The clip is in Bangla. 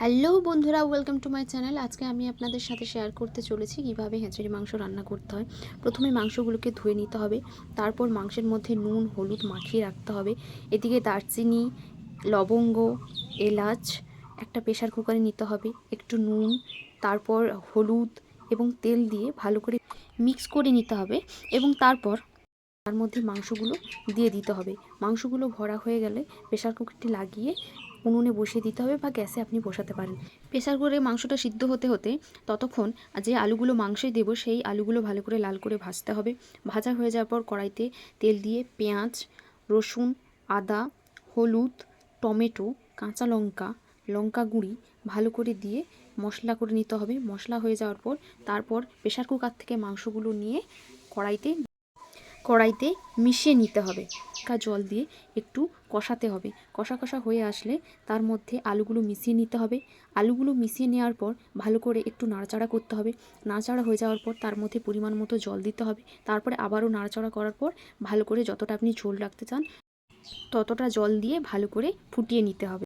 হ্যালো বন্ধুরা, ওয়েলকাম টু মাই চ্যানেল। আজকে আমি আপনাদের সাথে শেয়ার করতে চলেছি কীভাবে হেঁচড়ি মাংস রান্না করতে হয়। প্রথমে মাংসগুলোকে ধুয়ে নিতে হবে, তারপর মাংসের মধ্যে নুন হলুদ মাখিয়ে রাখতে হবে। এদিকে দারচিনি, লবঙ্গ, এলাচ একটা প্রেশার কুকারে নিতে হবে, একটু নুন, তারপর হলুদ এবং তেল দিয়ে ভালো করে মিক্স করে নিতে হবে এবং তারপর তার মধ্যে মাংসগুলো দিয়ে দিতে হবে। মাংসগুলো ভরা হয়ে গেলে প্রেশার কুকারটি লাগিয়ে উনুনে বসিয়ে দিতে হবে বা গ্যাসে আপনি বসাতে পারেন। প্রেশার কুকারে মাংসটা সিদ্ধ হতে হতে ততক্ষণ যে আলুগুলো মাংসে দেবো সেই আলুগুলো ভালো করে লাল করে ভাজতে হবে। ভাজা হয়ে যাওয়ার পর কড়াইতে তেল দিয়ে পেঁয়াজ, রসুন, আদা, হলুদ, টমেটো, কাঁচা লঙ্কা, লঙ্কা গুঁড়ি ভালো করে দিয়ে মশলা করে নিতে হবে। মশলা হয়ে যাওয়ার পর তারপর প্রেশার কুকার থেকে মাংসগুলো নিয়ে কড়াইতে মিশিয়ে নিতে হবে। জল দিয়ে একটু কষাতে হবে। কষা কষা হয়ে আসলে তার মধ্যে আলুগুলো মিশিয়ে নিতে হবে। আলুগুলো মিশিয়ে নেওয়ার পর ভালো করে একটু নাড়াচাড়া করতে হবে। নাড়াচাড়া হয়ে যাওয়ার পর তার মধ্যে পরিমাণ মতো জল দিতে হবে। তারপরে আবারও নাড়াচাড়া করার পর ভালো করে যতটা আপনি ঝোল রাখতে চান ততটা জল দিয়ে ভালো করে ফুটিয়ে নিতে হবে।